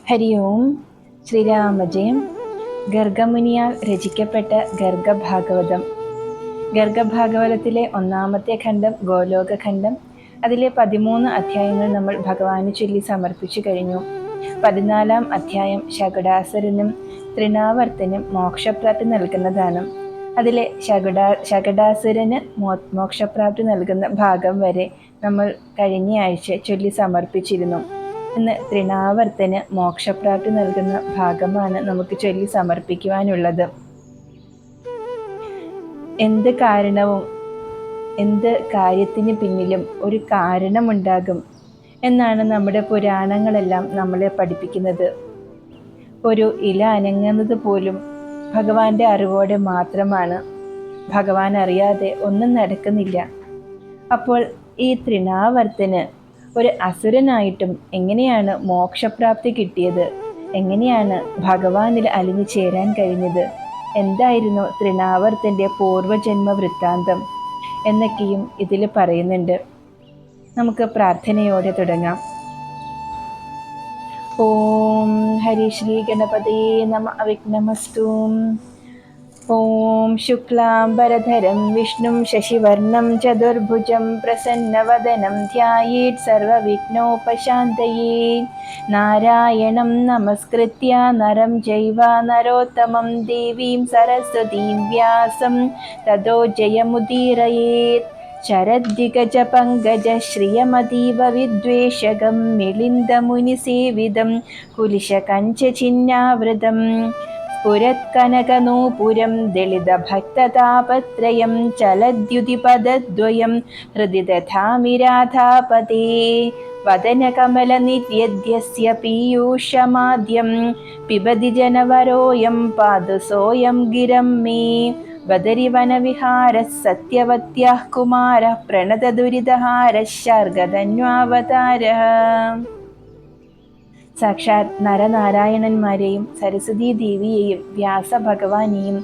ഹരി ഓം ശ്രീരാമജയം. ഗർഗമുനിയാൽ രചിക്കപ്പെട്ട ഗർഗഭാഗവതം. ഗർഗഭാഗവതത്തിലെ ഒന്നാമത്തെ ഖണ്ഡം ഗോലോകഖണ്ഡം. അതിലെ 13 അധ്യായങ്ങൾ നമ്മൾ ഭഗവാന് ചൊല്ലി സമർപ്പിച്ചു കഴിഞ്ഞു. 14-ാം അധ്യായം ശകുടാസുരനും തൃണാവർത്തനും മോക്ഷപ്രാപ്തി നൽകുന്നതാണ്. അതിലെ ശകുടാസുരന് മോക്ഷപ്രാപ്തി നൽകുന്ന ഭാഗം വരെ നമ്മൾ കഴിഞ്ഞ ആഴ്ച ചൊല്ലി സമർപ്പിച്ചിരുന്നു. ഇന്ന് തൃണാവർത്തന് മോക്ഷപ്രാപ്തി നൽകുന്ന ഭാഗമാണ് നമുക്ക് ചൊല്ലി സമർപ്പിക്കുവാനുള്ളത്. എന്ത് കാരണവും എന്ത് കാര്യത്തിന് പിന്നിലും ഒരു കാരണമുണ്ടാകും എന്നാണ് നമ്മുടെ പുരാണങ്ങളെല്ലാം നമ്മളെ പഠിപ്പിക്കുന്നത്. ഒരു ഇല അനങ്ങുന്നത് പോലും ഭഗവാന്റെ അറിവോടെ മാത്രമാണ്. ഭഗവാൻ അറിയാതെ ഒന്നും നടക്കുന്നില്ല. അപ്പോൾ ഈ തൃണാവർത്തന് ഒരു അസുരനായിട്ടും എങ്ങനെയാണ് മോക്ഷപ്രാപ്തി കിട്ടിയത്? എങ്ങനെയാണ് ഭഗവാനിൽ അലിഞ്ഞു ചേരാൻ കഴിഞ്ഞത്? എന്തായിരുന്നു തൃണാവർത്തൻ്റെ പൂർവജന്മ വൃത്താന്തം എന്നൊക്കെയും ഇതിൽ പറയുന്നുണ്ട്. നമുക്ക് പ്രാർത്ഥനയോടെ തുടങ്ങാം. ഓം ഹരി ശ്രീ ഗണപതേ നമ. അവിഘ്നമസ്തു. ഓം ശുക്ലാംബരധരം വിഷ്ണും ശശിവർണം ചതുർഭുജം പ്രസന്നവദനം ധ്യായേത് സർവവിഘ്നോപശാന്തയേ. നാരായണം നമസ്കൃത്യ നരം ചൈവ നരോത്തമം ദേവീം സരസ്വതീം വ്യാസം തതോ ജയമുദീരയേത്. ശരദ്ദിഗജ പങ്കജ ശ്രിയമതീവ വിദ്വേഷകം മിളിന്ദമുനിസേവിതം കുലിശകഞ്ചചിഹ്നാവൃതം സ്ഫുരത്കനകനൂപുരം ദളിതഭക്തതാപത്രയം ചലദ്യുതിപദദ്വയം ഹൃദി ദധാമി രാധാപതേ. വദനകമലനിര്യദ്യസ്യ പീയൂഷമാദ്യം പിബതി ജനവരോയം പാതു സോയം ഗിരം മേ. ബദരിവനവിഹാരഃ സത്യവത്യാഃ കുമാരഃ പ്രണതദുരിതഹാരഃ ശർഗധന്വാവതാരഃ. സാക്ഷാത് നരനാരായണന്മാരെയും സരസ്വതീ ദേവിയെയും വ്യാസഭഗവാനെയും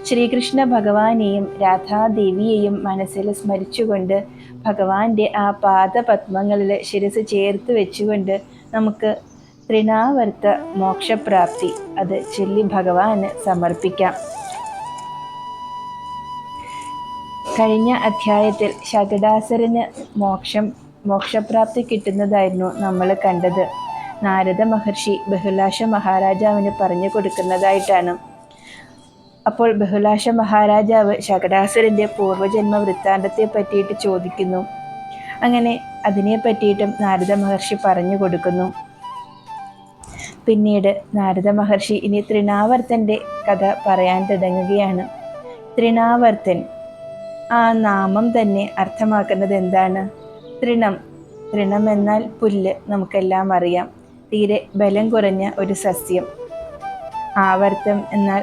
ശ്രീകൃഷ്ണ ഭഗവാനെയും രാധാദേവിയെയും മനസ്സിൽ സ്മരിച്ചുകൊണ്ട് ഭഗവാന്റെ ആ പാദപത്മങ്ങളിൽ ശിരസ് ചേർത്ത് വെച്ചുകൊണ്ട് നമുക്ക് തൃണാവർത്ത മോക്ഷപ്രാപ്തി അത് ചൊല്ലി ഭഗവാന് സമർപ്പിക്കാം. കഴിഞ്ഞ അധ്യായത്തിൽ ശകുടാസുരന് മോക്ഷപ്രാപ്തി കിട്ടുന്നതായിരുന്നു നമ്മൾ കണ്ടത്. നാരദ മഹർഷി ബഹുലാശ മഹാരാജാവിന് പറഞ്ഞു കൊടുക്കുന്നതായിട്ടാണ്. അപ്പോൾ ബഹുലാശ മഹാരാജാവ് ശകുടാസുരൻ്റെ പൂർവജന്മ വൃത്താന്തത്തെ പറ്റിയിട്ട് ചോദിക്കുന്നു. അങ്ങനെ അതിനെ പറ്റിയിട്ടും നാരദ മഹർഷി പറഞ്ഞു കൊടുക്കുന്നു. പിന്നീട് നാരദ മഹർഷി ഇനി തൃണാവർത്തൻ്റെ കഥ പറയാൻ തുടങ്ങുകയാണ്. തൃണാവർത്തൻ, ആ നാമം തന്നെ അർത്ഥമാക്കുന്നത് എന്താണ്? തൃണം എന്നാൽ പുല്ല്, നമുക്കെല്ലാം അറിയാം. തീരെ ബലം കുറഞ്ഞ ഒരു സസ്യം. ആവർത്തം എന്നാൽ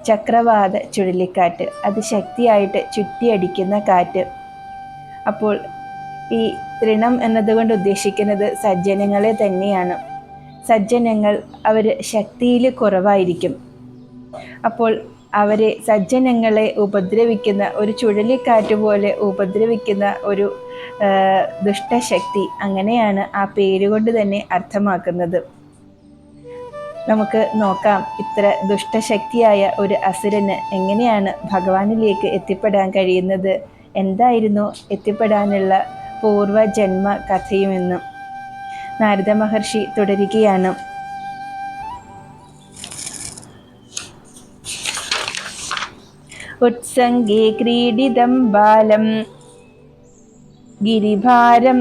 ചക്രവാത ചുഴലിക്കാറ്റ്, അതിശക്തിയായിട്ട് ചുറ്റിയടിക്കുന്ന കാറ്റ്. അപ്പോൾ ഈ തൃണം എന്നതുകൊണ്ട് ഉദ്ദേശിക്കുന്നത് സജ്ജനങ്ങളെ തന്നെയാണ്. സജ്ജനങ്ങൾ അവർ ശക്തിയിൽ കുറവായിരിക്കും. അപ്പോൾ സജ്ജനങ്ങളെ ഉപദ്രവിക്കുന്ന ഒരു ചുഴലിക്കാറ്റ് പോലെ ഉപദ്രവിക്കുന്ന ഒരു ദുഷ്ടശക്തി, അങ്ങനെയാണ് ആ പേരുകൊണ്ട് തന്നെ അർത്ഥമാക്കുന്നത്. നമുക്ക് നോക്കാം, ഇത്ര ദുഷ്ടശക്തിയായ ഒരു അസുരന് എങ്ങനെയാണ് ഭഗവാനിലേക്ക് എത്തിപ്പെടാൻ കഴിയുന്നത്, എന്തായിരുന്നു എത്തിപ്പെടാനുള്ള പൂർവജന്മ കഥയുമെന്ന്. നാരദ മഹർഷി തുടരുകയാണ്. ഉത്സംഗേ ക്രീഡിതം ബാലം ഗിരിഭാരം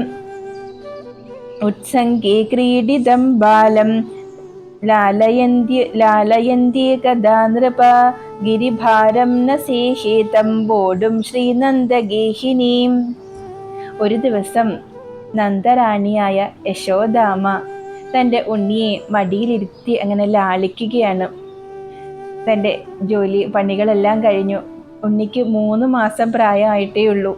ലാലയന്ത്യേ കഥാ നൃപ ഗിരിഭാരം ന സേഹേതം വോടും ശ്രീനന്ദഗേഹിനീം. ഒരു ദിവസം നന്ദറാണിയായ യശോദാമ തൻ്റെ ഉണ്ണിയെ മടിയിലിരുത്തി അങ്ങനെ ലാളിക്കുകയാണ്. തൻ്റെ പണികളെല്ലാം കഴിഞ്ഞു. ഉണ്ണിക്ക് 3 മാസം പ്രായമായിട്ടേ ഉള്ളൂ.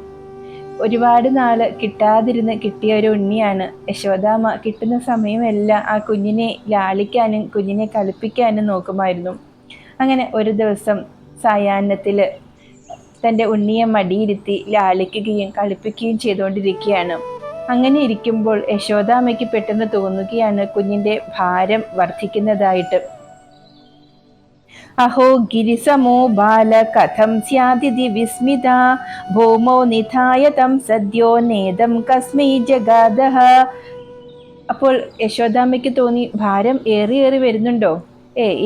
ഒരുപാട് നാൾ കിട്ടിയ ഒരു ഉണ്ണിയാണ്. യശോദാമ്മ കിട്ടുന്ന സമയമെല്ലാം ആ കുഞ്ഞിനെ ലാളിക്കാനും കുഞ്ഞിനെ കളിപ്പിക്കാനും നോക്കുമായിരുന്നു. അങ്ങനെ ഒരു ദിവസം സായാഹ്നത്തിൽ തൻ്റെ ഉണ്ണിയെ മടിയിരുത്തി ലാളിക്കുകയും കളിപ്പിക്കുകയും ചെയ്തുകൊണ്ടിരിക്കുകയാണ്. അങ്ങനെ ഇരിക്കുമ്പോൾ യശോദാമ്മയ്ക്ക് പെട്ടെന്ന് തോന്നുകയാണ് കുഞ്ഞിന്റെ ഭാരം വർദ്ധിക്കുന്നതായിട്ട്. അഹോ ഗിരിസമോ ബാല കഥം സ്യാദിതി വിസ്മിത ഭൂമോ നിധായ തം സദ്യോ നേദം കസ്മൈ ജഗാദഹ. അപ്പോൾ യശോദാമ്മയ്ക്ക് തോന്നി, ഭാരം ഏറി ഏറി വരുന്നുണ്ടോ?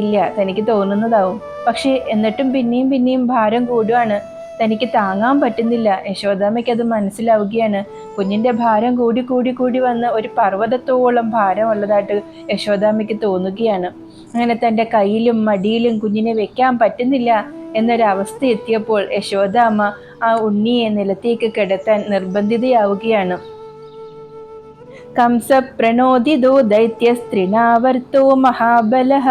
ഇല്ല, തനിക്ക് തോന്നുന്നതാവും. പക്ഷെ എന്നിട്ടും പിന്നെയും പിന്നെയും ഭാരം കൂടുകയാണ്, തനിക്ക് താങ്ങാൻ പറ്റുന്നില്ല. യശോദാമ്മയ്ക്ക് അത് മനസ്സിലാവുകയാണ്. കുഞ്ഞിന്റെ ഭാരം കൂടി കൂടി കൂടി വന്ന് ഒരു പർവ്വതത്തോളം ഭാരമുള്ളതായിട്ട് യശോദാമ്മയ്ക്ക് തോന്നുകയാണ്. അങ്ങനെ തൻ്റെ കയ്യിലും മടിയിലും കുഞ്ഞിനെ വെക്കാൻ പറ്റുന്നില്ല എന്നൊരവസ്ഥ എത്തിയപ്പോൾ യശോദാമ്മ ആ ഉണ്ണിയെ നിലത്തേക്ക് കിടത്താൻ നിർബന്ധിതയാവുകയാണ്. കംസ പ്രണോദിതോ ദൈത്യസ്ത്രിണാവർത്തോ മഹാബലഃ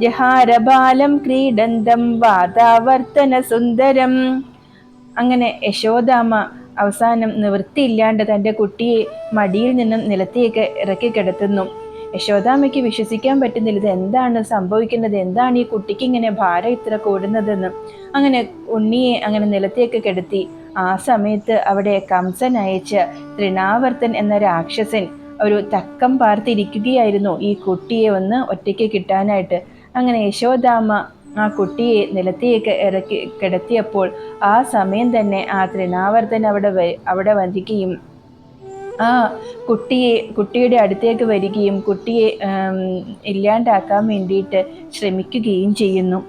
ജഹാരബാലം ക്രീഡന്തം വാതാവർത്തന സുന്ദരം. അങ്ങനെ യശോദാമ്മ അവസാനം നിവൃത്തിയില്ലാണ്ട് തൻ്റെ കുട്ടിയെ മടിയിൽ നിന്നും നിലത്തേക്ക് ഇറക്കി കിടത്തുന്നു. യശോദാമ്മയ്ക്ക് വിശ്വസിക്കാൻ പറ്റുന്നില്ല, ഇത് എന്താണ് സംഭവിക്കുന്നത്, എന്താണ് ഈ കുട്ടിക്ക് ഇങ്ങനെ ഭാരം ഇത്ര കൂടുന്നതെന്ന്. അങ്ങനെ ഉണ്ണിയെ അങ്ങനെ നിലത്തേക്ക് കിടത്തി. ആ സമയത്ത് അവിടെ കംസൻ അയച്ച തൃണാവർത്തൻ എന്ന രാക്ഷസൻ ഒരു തക്കം പാർത്തിരിക്കുകയായിരുന്നു ഈ കുട്ടിയെ ഒന്ന് ഒറ്റയ്ക്ക് കിട്ടാനായിട്ട്. അങ്ങനെ യശോദാമ്മ ആ കുട്ടിയെ നിലത്തേക്ക് ഇറക്കി കിടത്തിയപ്പോൾ ആ സമയം തന്നെ ആ തൃണാവർത്തൻ അവിടെ വരികയും ആ കുട്ടിയുടെ അടുത്തേക്ക് വരികയും കുട്ടിയെ ഇല്ലാണ്ടാക്കാൻ വേണ്ടിയിട്ട് ശ്രമിക്കുകയും ചെയ്യുന്നു.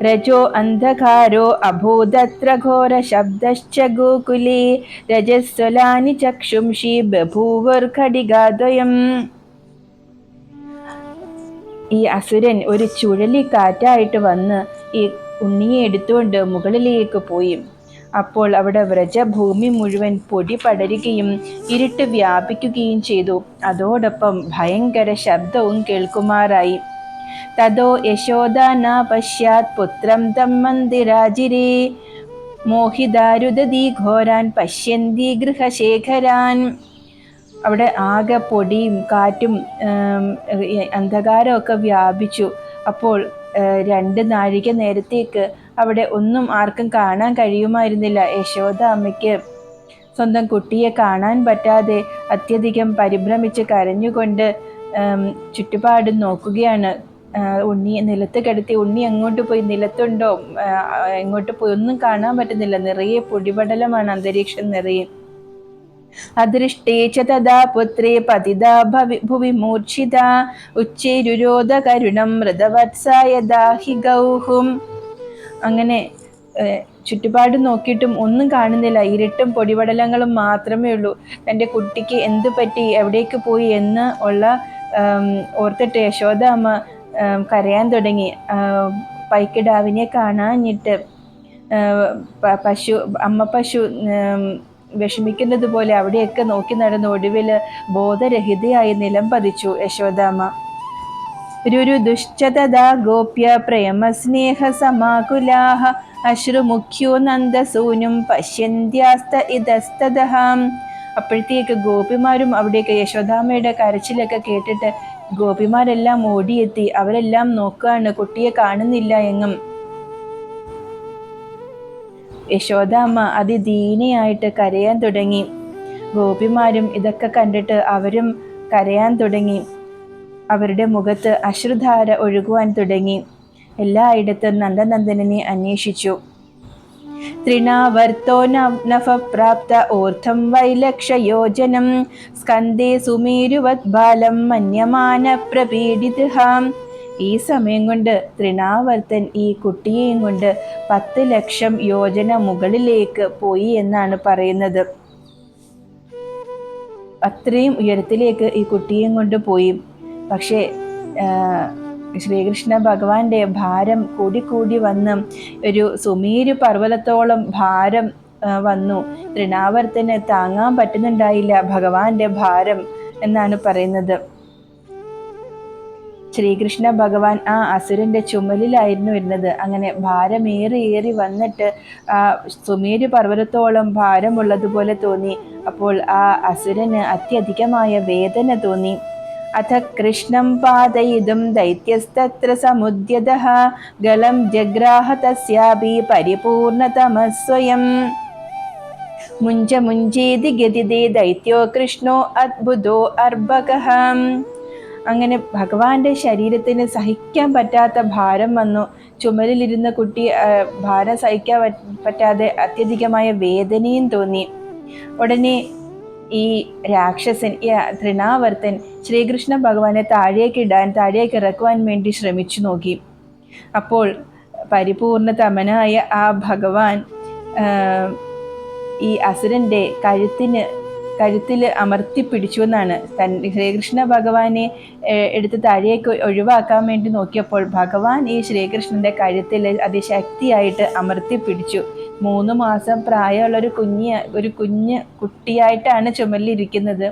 രജോ അന്ധകാരോ അഭൂതത്ര ഘോര ശബ്ദശ്ച ഗോകുലേ രജസ്വലാനി ചക്ഷുംഷി ബഭൂവർഘടികാദ്വയം. ഈ അസുരൻ ഒരു ചുഴലിക്കാറ്റായിട്ട് വന്ന് ഈ ഉണ്ണിയെ എടുത്തുകൊണ്ട് മുകളിലേക്ക് പോയി. അപ്പോൾ അവിടെ വ്രജഭൂമി മുഴുവൻ പൊടി പടരുകയും ഇരുട്ട് വ്യാപിക്കുകയും ചെയ്തു. അതോടൊപ്പം ഭയങ്കര ശബ്ദവും കേൾക്കുമാറായി. തതോ യശോദ ന പശ്യാത് പുത്രം തം മന്ദിരാജിരേ മോഹിതാരുദതി ഘോരാൻ പശ്യന്തി ഗൃഹശേഖരാൻ. അവിടെ ആകെ പൊടിയും കാറ്റും അന്ധകാരമൊക്കെ വ്യാപിച്ചു. അപ്പോൾ 2 നാഴിക നേരത്തേക്ക് അവിടെ ഒന്നും ആർക്കും കാണാൻ കഴിയുമായിരുന്നില്ല. യശോദ അമ്മയ്ക്ക് സ്വന്തം കുട്ടിയെ കാണാൻ പറ്റാതെ അത്യധികം പരിഭ്രമിച്ച് കരഞ്ഞുകൊണ്ട് ചുറ്റുപാടും നോക്കുകയാണ്. ഉണ്ണി നിലത്ത് കിടത്തി, ഉണ്ണി എങ്ങോട്ട് പോയി, നിലത്തുണ്ടോ, എങ്ങോട്ട് പോയി, ഒന്നും കാണാൻ പറ്റുന്നില്ല. നിറയെ പൊടിപടലമാണ് അന്തരീക്ഷം നിറയെ. അദൃഷ്ടേ ച തദാ പുത്രേ പതിതാ ഭുവി മൂർച്ഛിതാ ഉച്ചൈരുരോധ കരുണം മൃതവത്സായ ദാഹി ഗൗഹും. അങ്ങനെ ചുറ്റുപാട് നോക്കിയിട്ടും ഒന്നും കാണുന്നില്ല, ഇരുട്ടും പൊടിപടലങ്ങളും മാത്രമേ ഉള്ളൂ. തൻ്റെ കുട്ടിക്ക് എന്തു പറ്റി, എവിടേക്ക് പോയി എന്ന് ഉള്ള ഓർത്തിട്ട് യശോദ അമ്മ കരയാൻ തുടങ്ങി. പൈക്കിടാവിനെ കാണാഞ്ഞിട്ട് അമ്മ പശു വിഷമിക്കുന്നത് പോലെ അവിടെയൊക്കെ നോക്കി നടന്ന് ഒടുവിൽ ബോധരഹിതയായി നിലം പതിച്ചു യശോദാമ്മ. രുരുദുശ്ചതദാ ഗോപ്യ പ്രേമസ്നേഹ സമാകുലാഹ അശ്രുമുഖ്യോ നന്ദസൂനും പശ്യന്ത്യാസ്ത ഇതസ്തദഹാം. അപ്പോഴത്തേക്ക് ഗോപിമാരും അവിടേക്ക് യശോദാമ്മയുടെ കരച്ചിലൊക്കെ കേട്ടിട്ട് ഗോപിമാരെല്ലാം ഓടിയെത്തി. അവരെല്ലാം നോക്കുകയാണ്, കുട്ടിയെ കാണുന്നില്ല എങ്ങും. യശോദാമ്മ അതിദീനയായിട്ട് കരയാൻ തുടങ്ങി. ഗോപിമാരും ഇതൊക്കെ കണ്ടിട്ട് അവരും കരയാൻ തുടങ്ങി. അവരുടെ മുഖത്ത് അശ്രുധാര ഒഴുകുവാൻ തുടങ്ങി. എല്ലായിടത്തും നന്ദനന്ദനെ അന്വേഷിച്ചു. തൃണാവർത്തോ നഭപ്രാപ്ത ഊർധ്വം വൈലക്ഷയോജനം സ്കന്ദേ സുമേരുവത് ബാലം മന്യമാന പ്രപീഡിതഹാം. ഈ സമയം കൊണ്ട് തൃണാവർത്തൻ ഈ കുട്ടിയെയും കൊണ്ട് 10 ലക്ഷം യോജന മുകളിലേക്ക് പോയി എന്നാണ് പറയുന്നത്. അത്രയും ഉയരത്തിലേക്ക് ഈ കുട്ടിയെയും കൊണ്ട് പോയി. പക്ഷേ ശ്രീകൃഷ്ണ ഭഗവാന്റെ ഭാരം കൂടി വന്ന് ഒരു സുമേരു പർവ്വതത്തോളം ഭാരം വന്നു. തൃണാവർത്തന് താങ്ങാൻ പറ്റുന്നുണ്ടായില്ല ഭഗവാന്റെ ഭാരം എന്നാണ് പറയുന്നത്. ശ്രീകൃഷ്ണ ഭഗവാൻ ആ അസുരന്റെ ചുമലിലായിരുന്നു വരുന്നത്. അങ്ങനെ ഭാരമേറി വന്നിട്ട് ആ സുമേരു പർവ്വതത്തോളം ഭാരമുള്ളതുപോലെ തോന്നി. അപ്പോൾ ആ അസുരന് അത്യധികമായ വേദന തോന്നി. അഥ കൃഷ്ണം പാതയിതും ദൈത്യസ്തത്ര സമുദ്യതഃ ഗളം ജഗ്രാഹ തസ്യാപി പരിപൂർണതമസ്വയം. മുഞ്ച മുഞ്ചേതി ഗതിദേ ദൈത്യോ കൃഷ്ണോ അദ്ഭുതോ അർഭകഃ. അങ്ങനെ ഭഗവാന്റെ ശരീരത്തിന് സഹിക്കാൻ പറ്റാത്ത ഭാരം വന്നു. ചുമലിലിരുന്ന കുട്ടി ഭാരം സഹിക്കാൻ പറ്റാതെ അത്യധികമായ വേദനയും തോന്നി. ഉടനെ ഈ രാക്ഷസൻ, ഈ തൃണാവർത്തൻ ശ്രീകൃഷ്ണ ഭഗവാനെ താഴേക്ക് ഇറക്കുവാൻ വേണ്ടി ശ്രമിച്ചു നോക്കി. അപ്പോൾ പരിപൂർണ തമനായ ആ ഭഗവാൻ ഈ അസുരന്റെ കഴുത്തിൽ അമർത്തി പിടിച്ചു എന്നാണ്. ശ്രീകൃഷ്ണ ഭഗവാനെ എടുത്ത് താഴേക്ക് ഒഴിവാക്കാൻ വേണ്ടി നോക്കിയപ്പോൾ ഭഗവാൻ ഈ ശ്രീകൃഷ്ണന്റെ കഴുത്തിൽ അതിശക്തിയായിട്ട് അമർത്തി പിടിച്ചു. 3 മാസം പ്രായമുള്ള ഒരു കുഞ്ഞ് കുട്ടിയായിട്ടാണ് ചുമലിലിരിക്കുന്നത്.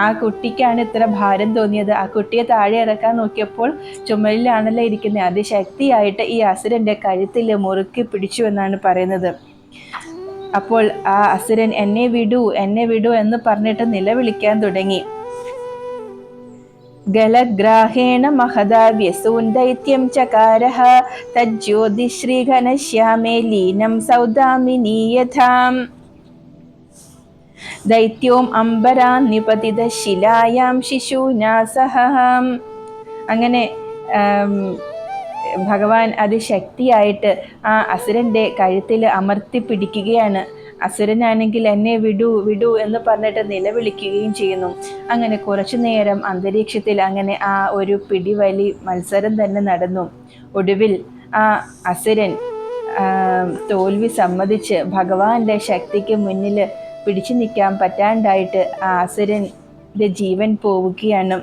ആ കുട്ടിക്കാണ് ഇത്ര ഭാരം തോന്നിയത്. ആ കുട്ടിയെ താഴെ ഇറക്കാൻ നോക്കിയപ്പോൾ ചുമലിലാണല്ലോ ഇരിക്കുന്നത്. അതിശക്തിയായിട്ട് ഈ അസുരന്റെ കഴുത്തിൽ മുറുക്കി പിടിച്ചു എന്നാണ് പറയുന്നത്. അപ്പോൾ ആ അസുരൻ എന്നെ വിടൂ എന്ന് പറഞ്ഞിട്ട് നിലവിളിക്കാൻ തുടങ്ങി. ഗലഗ്രാഹേണ മഹദാ വ്യസൂൻ ദൈത്യം ചകാരഃ തജ്ജ്യോതിശ്രീഘനശ്യാമേ ലീനം സൗദാമിനീയഥാം ദൈത്യോം അംബരാൻ നിപതിത ശിലായാം ശിശൂനാ സഹ. അങ്ങനെ ഭഗവാൻ അതിശക്തിയായിട്ട് ആ അസുരന്റെ കഴുത്തിൽ അമർത്തി പിടിക്കുകയാണ്. അസുരനാണെങ്കിൽ എന്നെ വിടൂ എന്ന് പറഞ്ഞിട്ട് നിലവിളിക്കുകയും ചെയ്യുന്നു. അങ്ങനെ കുറച്ചു നേരം അന്തരീക്ഷത്തിൽ അങ്ങനെ ആ ഒരു പിടിവലി മത്സരം തന്നെ നടന്നു. ഒടുവിൽ ആ അസുരൻ തോൽവി സമ്മതിച്ച് ഭഗവാന്റെ ശക്തിക്ക് മുന്നിൽ പിടിച്ചു നിൽക്കാൻ പറ്റാണ്ടായിട്ട് ആ അസുരന്റെ ജീവൻ പോവുകയാണ്.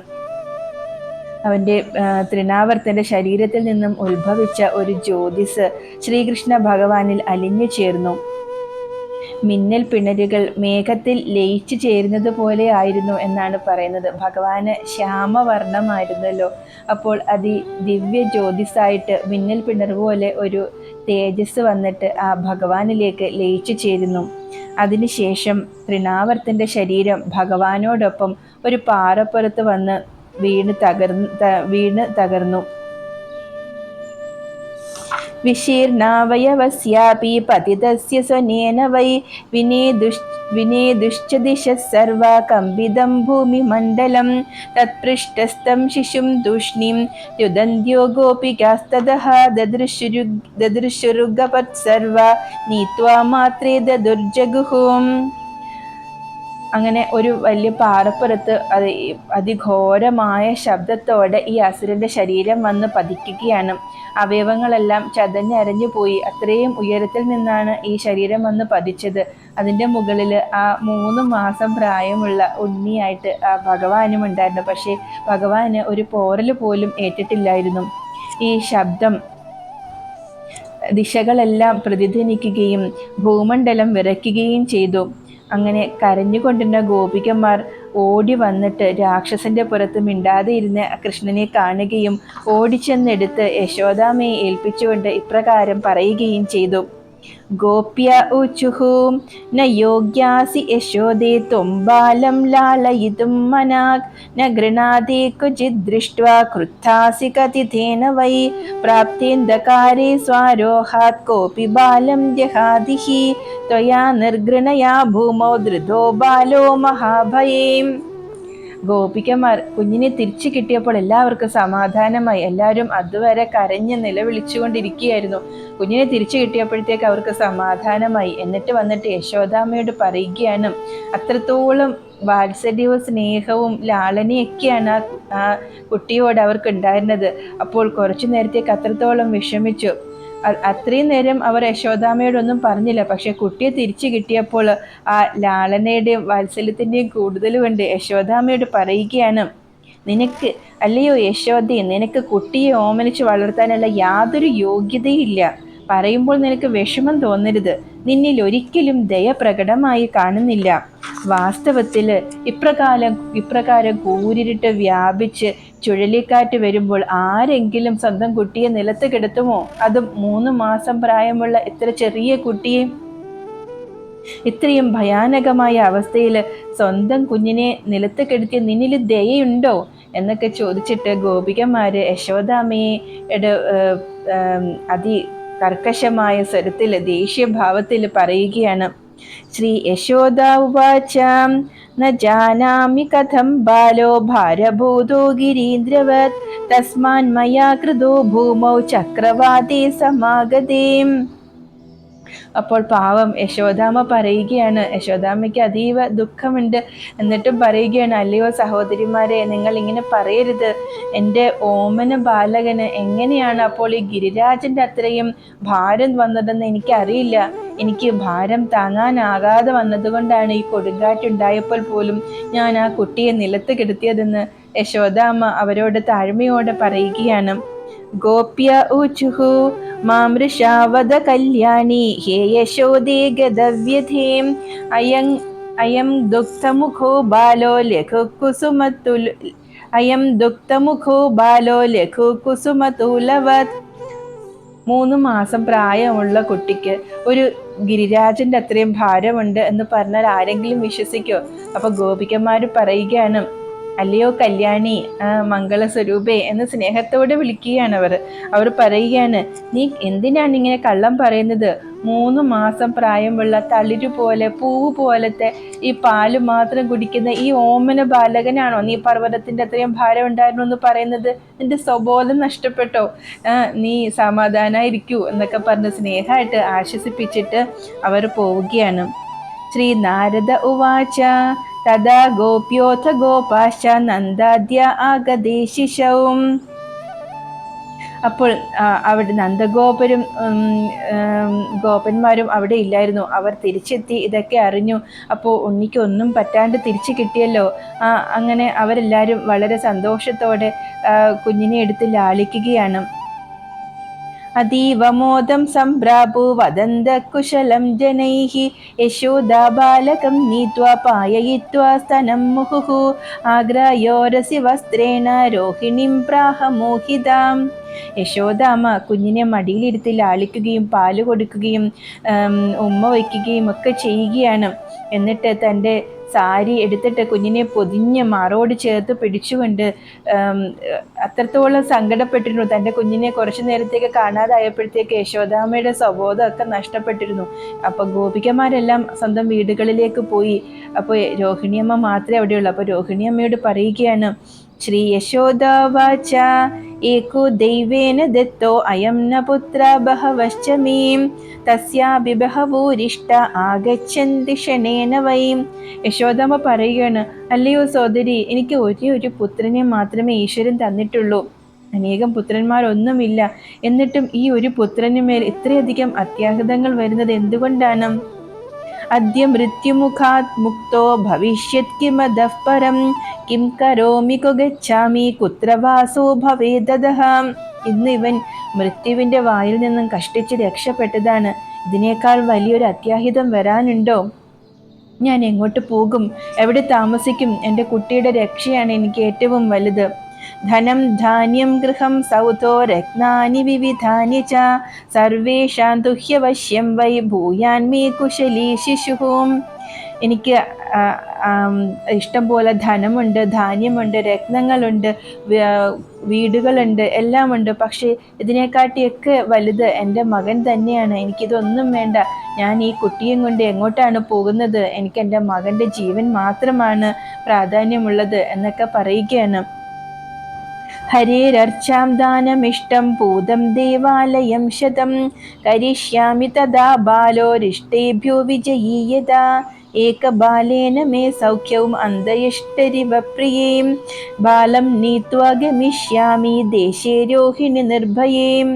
അവൻ്റെ തൃണാവർത്തൻ്റെ ശരീരത്തിൽ നിന്നും ഉത്ഭവിച്ച ഒരു ജ്യോതിസ് ശ്രീകൃഷ്ണ ഭഗവാനിൽ അലിഞ്ഞു ചേർന്നു. മിന്നൽ പിണരുകൾ മേഘത്തിൽ ലയിച്ചു ചേരുന്നത് പോലെ ആയിരുന്നു എന്നാണ് പറയുന്നത്. ഭഗവാന് ശ്യാമവർണ്ണമായിരുന്നല്ലോ. അപ്പോൾ ദിവ്യ ജ്യോതിസായിട്ട് മിന്നൽ പിണർ പോലെ ഒരു തേജസ് വന്നിട്ട് ആ ഭഗവാനിലേക്ക് ലയിച്ചു ചേരുന്നു. അതിനുശേഷം തൃണാവർത്തൻ്റെ ശരീരം ഭഗവാനോടൊപ്പം ഒരു പാറപ്പുറത്ത് വന്ന് വീണ് തകർന്നു. വിശീർണാവയവസ്യാപി പതിതസ്യ സ്വനേന വൈ വിനേദുശ്ച ദിശഃ സർവാ കമ്പിതം ഭൂമിമണ്ഡലം തത്പൃഷ്ടസ്ഥം ശിശും തൂഷ്ണീം രുദന്ത്യോ ഗോപികാസ്തതഃ ദദൃശുരുഗപത്സർവാ നീത്വാ മാത്രേ ദദുർജഗുഹും. അങ്ങനെ ഒരു വലിയ പാറപ്പുറത്ത് അതിഘോരമായ ശബ്ദത്തോടെ ഈ അസുരന്റെ ശരീരം വന്ന് പതിക്കുകയാണ്. അവയവങ്ങളെല്ലാം ചതഞ്ഞരഞ്ഞു പോയി. അത്രയും ഉയരത്തിൽ നിന്നാണ് ഈ ശരീരം വന്ന് പതിച്ചത്. അതിൻ്റെ മുകളിൽ ആ 3 മാസം പ്രായമുള്ള ഉണ്ണിയായിട്ട് ആ ഭഗവാനും ഉണ്ടായിരുന്നു. പക്ഷേ ഭഗവാന് ഒരു പോറൽ പോലും ഏറ്റിട്ടില്ലായിരുന്നു. ഈ ശബ്ദം ദിശകളെല്ലാം പ്രതിധ്വനിക്കുകയും ഭൂമണ്ഡലം വിറയ്ക്കുകയും ചെയ്തു. അങ്ങനെ കരഞ്ഞുകൊണ്ടിരുന്ന ഗോപികമാർ ഓടി വന്നിട്ട് രാക്ഷസന്റെ പുറത്ത് മിണ്ടാതെ ഇരുന്ന് കൃഷ്ണനെ കാണുകയും ഓടിച്ചെന്നെടുത്ത് യശോദാമ്മയെ ഏൽപ്പിച്ചുകൊണ്ട് ഇപ്രകാരം പറയുകയും ചെയ്തു. ഗോപ്യ ഊചുഹു ന യോഗ്യാസി യശോദേ ത്വം ബാലം ലാളയിതും മനാഗ് ന ഗൃണാദേ ക്വചിദ് ദൃഷ്ട്വാ ക്രുദ്ധാസി കതിഥേന വൈ പ്രാപ്തേന്ദകാരേ സ്വാരോഹാത് കോപി ബാലം ജഹാദിഹി ത്വയാ നിർഗൃണയാ ഭൂമൗ ധൃതോ ബാലോ മഹാഭയേം. ഗോപികമാർ കുഞ്ഞിനെ തിരിച്ചു കിട്ടിയപ്പോൾ എല്ലാവർക്കും സമാധാനമായി. എല്ലാവരും അതുവരെ കരഞ്ഞ് നിലവിളിച്ചുകൊണ്ടിരിക്കുകയായിരുന്നു. കുഞ്ഞിനെ തിരിച്ചു കിട്ടിയപ്പോഴത്തേക്ക് അവർക്ക് സമാധാനമായി. എന്നിട്ട് വന്നിട്ട് യശോദാമ്മയോട് പറയുകയാണ്. അത്രത്തോളം വാത്സല്യവും സ്നേഹവും ലാളനയൊക്കെയാണ് ആ കുട്ടിയോട് അവർക്ക് ഉണ്ടായിരുന്നത്. അപ്പോൾ കുറച്ചു നേരത്തേക്ക് അത്രത്തോളം വിഷമിച്ചു. അത്രയും നേരം അവർ യശോദാമ്മയോടൊന്നും പറഞ്ഞില്ല. പക്ഷെ കുട്ടിയെ തിരിച്ചു കിട്ടിയപ്പോൾ ആ ലാളനയുടെയും വാത്സല്യത്തിൻ്റെയും കൂടുതൽ കൊണ്ട് യശോദാമ്മയോട് പറയുകയാണ്. നിനക്ക് അല്ലയോ യശോദേ, നിനക്ക് കുട്ടിയെ ഓമനിച്ച് വളർത്താനുള്ള യാതൊരു യോഗ്യതയില്ല. പറയുമ്പോൾ നിനക്ക് വിഷമം തോന്നരുത്. നിന്നിൽ ഒരിക്കലും ദയ പ്രകടമായി കാണുന്നില്ല. വാസ്തവത്തിൽ ഇപ്രകാരം കൂരിരുട്ട് വ്യാപിച്ച് ചുഴലിക്കാറ്റ് വരുമ്പോൾ ആരെങ്കിലും സ്വന്തം കുട്ടിയെ നിലത്ത് കിടത്തുമോ? അതും 3 മാസം പ്രായമുള്ള ഇത്ര ചെറിയ കുട്ടിയെ ഇത്രയും ഭയാനകമായ അവസ്ഥയിൽ സ്വന്തം കുഞ്ഞിനെ നിലത്ത് കിടത്തിയ നിന്നിൽ ദയയുണ്ടോ എന്നൊക്കെ ചോദിച്ചിട്ട് ഗോപികമാര് യശോദാമ്മയുടെ കർക്കശമായ സ്വരത്തിൽ ദേഷ്യഭാവത്തിൽ പറയുകയാണ്. ശ്രീ യശോദ ഉവാച ന ജാനാമി കഥം ബാലോ ഭാരഭൂതോ ഗിരീന്ദ്രവത് തസ്മാൻ മയാ കൃതോ ഭൂമൗ ചക്രവാതേ സമാഗതേ. അപ്പോൾ പാവം യശോദാമ്മ പറയുകയാണ്, യശോദാമ്മയ്ക്ക് അതീവ ദുഃഖമുണ്ട്. എന്നിട്ടും പറയുകയാണ്, അല്ലയോ സഹോദരിമാരെ, നിങ്ങൾ ഇങ്ങനെ പറയരുത്. എൻ്റെ ഓമന ബാലകന് എങ്ങനെയാണ് അപ്പോൾ ഈ ഗിരിരാജന്റെ അത്രയും ഭാരം വന്നതെന്ന് എനിക്കറിയില്ല. എനിക്ക് ഭാരം താങ്ങാനാകാതെ വന്നതുകൊണ്ടാണ് ഈ കൊടുങ്കാറ്റുണ്ടായപ്പോൾ പോലും ഞാൻ ആ കുട്ടിയെ നിലത്ത് കിടത്തിയതെന്ന് യശോദാമ്മ അവരോട് താഴ്മയോടെ പറയുകയാണ്. ഗോപ്യ ഊചുഹു മാമൃഷാവത കല്യാണി ഹേ യശോദേ ഗദവ്യഥേം അയം ദുഗ്ധമുഖോ ബാലോ ലഘു കുസുമതൂലവത്. 3 മാസം പ്രായമുള്ള കുട്ടിക്ക് ഒരു ഗിരിരാജന്റെ അത്രയും ഭാരമുണ്ട് എന്ന് പറഞ്ഞാൽ ആരെങ്കിലും വിശ്വസിക്കോ? അപ്പൊ ഗോപികമാര് പറയുകയാണ്, അല്ലയോ കല്യാണി, മംഗളസ്വരൂപേ എന്ന് സ്നേഹത്തോടെ വിളിക്കുകയാണ് അവർ പറയുകയാണ്, നീ എന്തിനാണ് ഇങ്ങനെ കള്ളം പറയുന്നത്? 3 മാസം പ്രായമുള്ള തളിരു പോലെ പൂവ് പോലത്തെ ഈ പാല് മാത്രം കുടിക്കുന്ന ഈ ഓമന ബാലകനാണോ നീ പർവ്വതത്തിന്റെ അത്രയും ഭാരം ഉണ്ടായിരുന്നു എന്ന് പറയുന്നത്? നിന്റെ സ്വബോധം നഷ്ടപ്പെട്ടോ? നീ സമാധാനായിരിക്കൂ എന്നൊക്കെ പറഞ്ഞ് സ്നേഹമായിട്ട് ആശ്വസിപ്പിച്ചിട്ട് അവർ പോവുകയാണ്. ശ്രീ നാരദ ഉവാച തഥാ ഗോപ്യോഥ ഗോപാശ്ച നന്ദാദ്യ ആഗതേ ശിശൗം. അപ്പോൾ അവിടെ നന്ദഗോപരും ഗോപന്മാരും അവിടെ ഇല്ലായിരുന്നു. അവർ തിരിച്ചെത്തി ഇതൊക്കെ അറിഞ്ഞു. അപ്പോൾ ഉണ്ണിക്ക് ഒന്നും പറ്റാണ്ട് തിരിച്ചു കിട്ടിയല്ലോ. അങ്ങനെ അവരെല്ലാവരും വളരെ സന്തോഷത്തോടെ കുഞ്ഞിനെ എടുത്ത് ലാളിക്കുകയാണ്. അതീവമോദം സംഭ്രാപു വദന്ത കുശലം ജനൈഃ യശോദാ ബാലകം നീത്വാ പായയിത്വാ സ്തനം മുഹുഃ ആഗ്രായോരസി വസ്ത്രേണ രോഹിണീം പ്രാഹ മോഹിതാം. യശോദാമ്മ കുഞ്ഞിനെ മടിയിലിരുത്തി ലാളിക്കുകയും പാല് കൊടുക്കുകയും ഉമ്മ വയ്ക്കുകയും ഒക്കെ ചെയ്യുകയാണ്. എന്നിട്ട് തൻ്റെ സാരി എടുത്തിട്ട് കുഞ്ഞിനെ പൊതിഞ്ഞ് മാറോട് ചേർത്ത് പിടിച്ചുകൊണ്ട് അത്രത്തോളം സങ്കടപ്പെട്ടിരുന്നു. തൻ്റെ കുഞ്ഞിനെ കുറച്ചു നേരത്തേക്ക് കാണാതായപ്പോഴത്തേക്ക് യശോദാമ്മയുടെ സ്വബോധമൊക്കെ നഷ്ടപ്പെട്ടിരുന്നു. അപ്പൊ ഗോപികമാരെല്ലാം സ്വന്തം വീടുകളിലേക്ക് പോയി. അപ്പോൾ രോഹിണിയമ്മ മാത്രമേ അവിടെയുള്ളൂ. അപ്പോൾ രോഹിണിയമ്മയോട് പറയുകയാണ്, ശ്രീ യശോദാവാച ഏകോ ദൈവേന ദത്തോ അയം ന പുത്ര ബഹവശ്ച മീം തസ്യാഭി ബഹവൂരിഷ്ട ആഗച്ഛന്തി ക്ഷണേന വൈം. യശോദാമ്മ പറയുകയാണ്, അല്ലയോ സോദരി, എനിക്ക് ഒരേ ഒരു പുത്രനെ മാത്രമേ ഈശ്വരൻ തന്നിട്ടുള്ളൂ. അനേകം പുത്രന്മാരൊന്നുമില്ല. എന്നിട്ടും ഈ ഒരു പുത്രനുമേൽ ഇത്രയധികം അത്യാഹിതങ്ങൾ വരുന്നത് എന്തുകൊണ്ടാണ്? അദ്യ മൃത്യുമുഖാത് മുക്തോ ഭവിഷ്യത് കിമദഃ പരം കിം കരോമി കു ഗച്ഛാമി കുത്ര വാസോ ഭവേദഃ. ഇന്ന് ഇവൻ മൃത്യുവിന്റെ വായിൽ നിന്നും കഷ്ടിച്ച് രക്ഷപ്പെട്ടതാണ്. ഇതിനേക്കാൾ വലിയൊരു അത്യാഹിതം വരാനുണ്ടോ? ഞാൻ എങ്ങോട്ട് പോകും? എവിടെ താമസിക്കും? എൻ്റെ കുട്ടിയുടെ രക്ഷയാണ് എനിക്ക് ഏറ്റവും വലുത്. ധനം ധാന്യം ഗൃഹം സൗധോ രത്നാനി വിവിധാനി ച സർവേഷാം തുഹ്യവശ്യം വൈ ഭൂയാൻ മേ കുശലീ ശിശുഹും. എനിക്ക് ഇഷ്ടം പോലെ ധനമുണ്ട്, ധാന്യമുണ്ട്, രത്നങ്ങളുണ്ട്, വീടുകളുണ്ട്, എല്ലാമുണ്ട്. പക്ഷേ ഇതിനെക്കാട്ടിയൊക്കെ വലുത് എൻ്റെ മകൻ തന്നെയാണ്. എനിക്കിതൊന്നും വേണ്ട. ഞാൻ ഈ കുട്ടിയും കൊണ്ട് എങ്ങോട്ടാണ് പോകുന്നത്? എനിക്ക് എൻ്റെ മകൻ്റെ ജീവൻ മാത്രമാണ് പ്രാധാന്യമുള്ളത് എന്നൊക്കെ പറയുകയാണ്. ഹരേരർച്ചാം ദാനമിഷ്ടം പൂതം ദേവാലയം ശതം കരിഷ്യാമി തഥാ ബാലോരിഷ്ടേഭ്യോ വിജയീയതാ ഏകബാലേന മേ സൗഖ്യവും അന്തയിഷ്ടരിവ പ്രിയേം ബാലം നീത്വാ ഗമിഷ്യാമി ദേശേ രോഹിണി നിർഭയേം.